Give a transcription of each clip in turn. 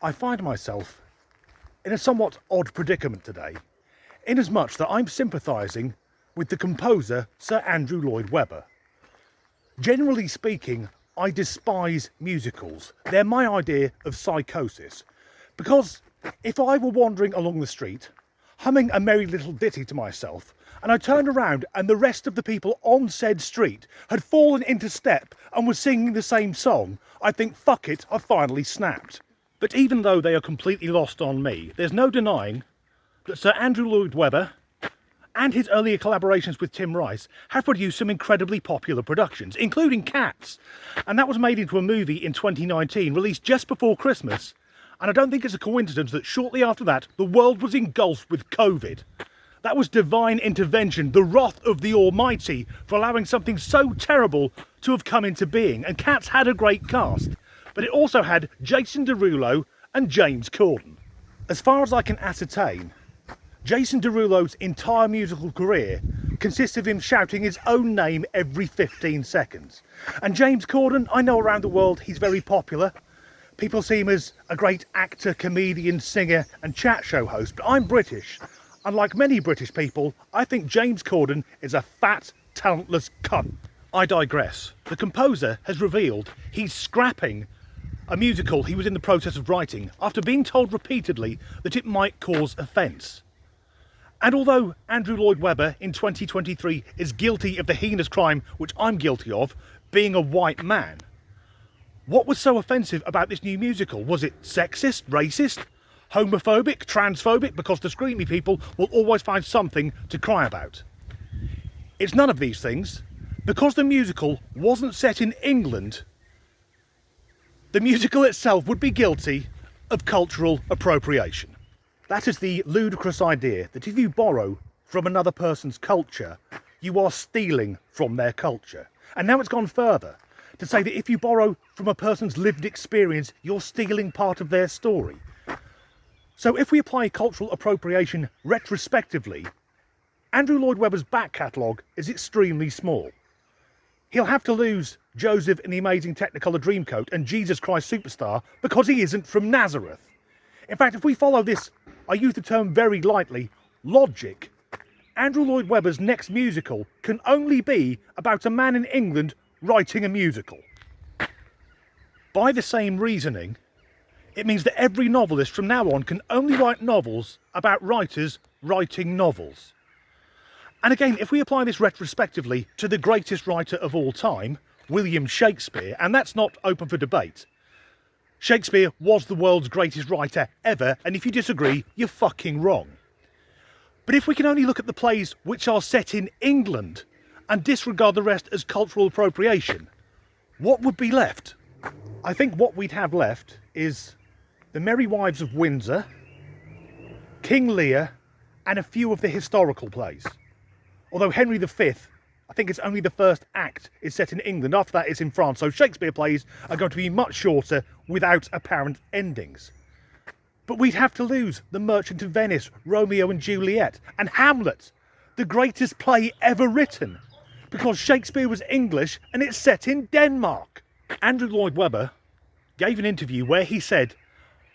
I find myself in a somewhat odd predicament today, inasmuch that I'm sympathising with the composer Sir Andrew Lloyd Webber. Generally speaking, I despise musicals. They're my idea of psychosis. Because if I were wandering along the street, humming a merry little ditty to myself, and I turned around and the rest of the people on said street had fallen into step and were singing the same song, I'd think, fuck it, I've finally snapped. But even though they are completely lost on me, there's no denying that Sir Andrew Lloyd Webber and his earlier collaborations with Tim Rice have produced some incredibly popular productions, including Cats. And that was made into a movie in 2019, released just before Christmas. And I don't think it's a coincidence that shortly after that, the world was engulfed with COVID. That was divine intervention, the wrath of the Almighty for allowing something so terrible to have come into being. And Cats had a great cast, but it also had Jason Derulo and James Corden. As far as I can ascertain, Jason Derulo's entire musical career consists of him shouting his own name every 15 seconds. And James Corden, I know around the world he's very popular. People see him as a great actor, comedian, singer and chat show host, but I'm British. And like many British people, I think James Corden is a fat, talentless cunt. I digress. The composer has revealed he's scrapping a musical he was in the process of writing after being told repeatedly that it might cause offence. And although Andrew Lloyd Webber in 2023 is guilty of the heinous crime which I'm guilty of, being a white man, what was so offensive about this new musical? Was it sexist, racist, homophobic, transphobic? Because the screamy people will always find something to cry about. It's none of these things. Because the musical wasn't set in England, the musical itself would be guilty of cultural appropriation. That is the ludicrous idea that if you borrow from another person's culture, you are stealing from their culture. And now it's gone further to say that if you borrow from a person's lived experience, you're stealing part of their story. So if we apply cultural appropriation retrospectively, Andrew Lloyd Webber's back catalogue is extremely small. He'll have to lose Joseph in the Amazing Technicolor Dreamcoat and Jesus Christ Superstar because he isn't from Nazareth. In fact, if we follow this, I use the term very lightly, logic, Andrew Lloyd Webber's next musical can only be about a man in England writing a musical. By the same reasoning, it means that every novelist from now on can only write novels about writers writing novels. And again, if we apply this retrospectively to the greatest writer of all time, William Shakespeare, and that's not open for debate, Shakespeare was the world's greatest writer ever, and if you disagree, you're fucking wrong. But if we can only look at the plays which are set in England and disregard the rest as cultural appropriation, what would be left? I think what we'd have left is The Merry Wives of Windsor, King Lear, and a few of the historical plays. Although Henry V, I think it's only the first act is set in England, after that it's in France, so Shakespeare plays are going to be much shorter without apparent endings. But we'd have to lose The Merchant of Venice, Romeo and Juliet, and Hamlet, the greatest play ever written, because Shakespeare was English and it's set in Denmark. Andrew Lloyd Webber gave an interview where he said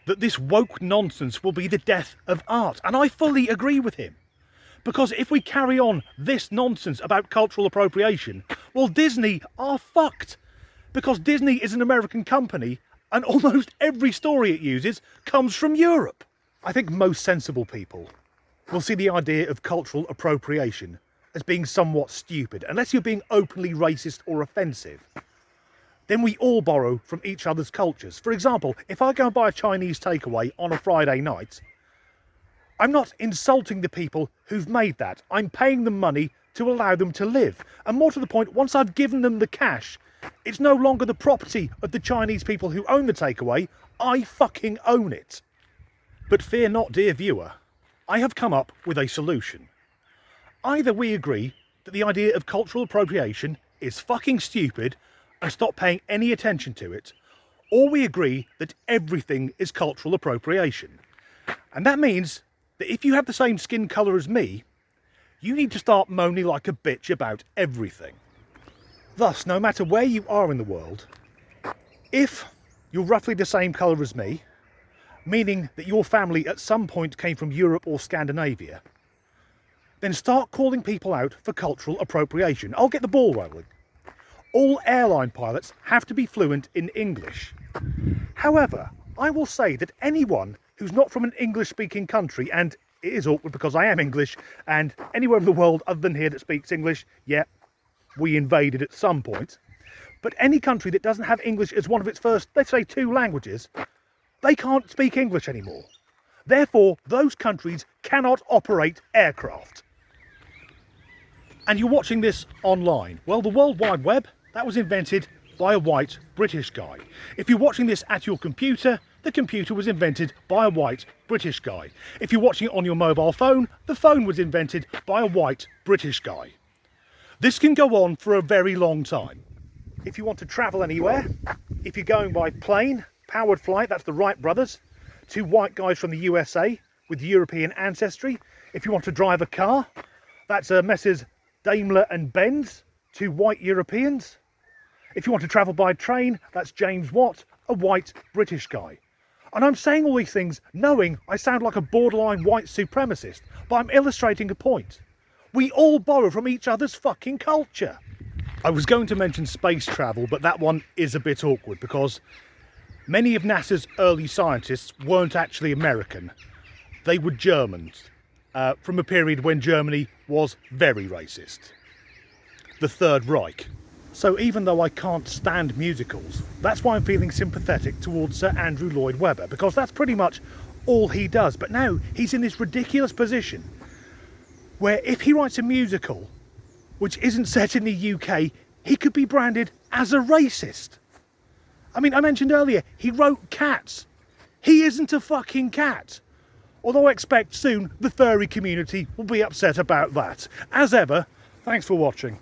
that this woke nonsense will be the death of art, and I fully agree with him. Because if we carry on this nonsense about cultural appropriation, well, Disney are fucked. Because Disney is an American company and almost every story it uses comes from Europe. I think most sensible people will see the idea of cultural appropriation as being somewhat stupid, unless you're being openly racist or offensive. Then we all borrow from each other's cultures. For example, if I go and buy a Chinese takeaway on a Friday night, I'm not insulting the people who've made that. I'm paying them money to allow them to live. And more to the point, once I've given them the cash, it's no longer the property of the Chinese people who own the takeaway. I fucking own it. But fear not, dear viewer. I have come up with a solution. Either we agree that the idea of cultural appropriation is fucking stupid and stop paying any attention to it, or we agree that everything is cultural appropriation. And that means that if you have the same skin colour as me, you need to start moaning like a bitch about everything. Thus, no matter where you are in the world, if you're roughly the same colour as me, meaning that your family at some point came from Europe or Scandinavia, then start calling people out for cultural appropriation. I'll get the ball rolling. All airline pilots have to be fluent in English. However, I will say that anyone who's not from an English-speaking country, and it is awkward because I am English, and anywhere in the world other than here that speaks English, yeah, we invaded at some point. But any country that doesn't have English as one of its first, let's say, 2 languages, they can't speak English anymore. Therefore, those countries cannot operate aircraft. And you're watching this online. Well, the World Wide Web, that was invented by a white British guy. If you're watching this at your computer, the computer was invented by a white British guy. If you're watching it on your mobile phone, the phone was invented by a white British guy. This can go on for a very long time. If you want to travel anywhere, if you're going by plane, powered flight, that's the Wright brothers, 2 white guys from the USA with European ancestry. If you want to drive a car, that's Messrs. Daimler and Benz, 2 white Europeans. If you want to travel by train, that's James Watt, a white British guy. And I'm saying all these things knowing I sound like a borderline white supremacist, but I'm illustrating a point. We all borrow from each other's fucking culture. I was going to mention space travel, but that one is a bit awkward because many of NASA's early scientists weren't actually American. They were Germans, from a period when Germany was very racist. The Third Reich. So even though I can't stand musicals, that's why I'm feeling sympathetic towards Sir Andrew Lloyd Webber, because that's pretty much all he does. But now he's in this ridiculous position where if he writes a musical which isn't set in the UK, he could be branded as a racist. I mean, I mentioned earlier, he wrote Cats. He isn't a fucking cat. Although I expect soon the furry community will be upset about that. As ever, thanks for watching.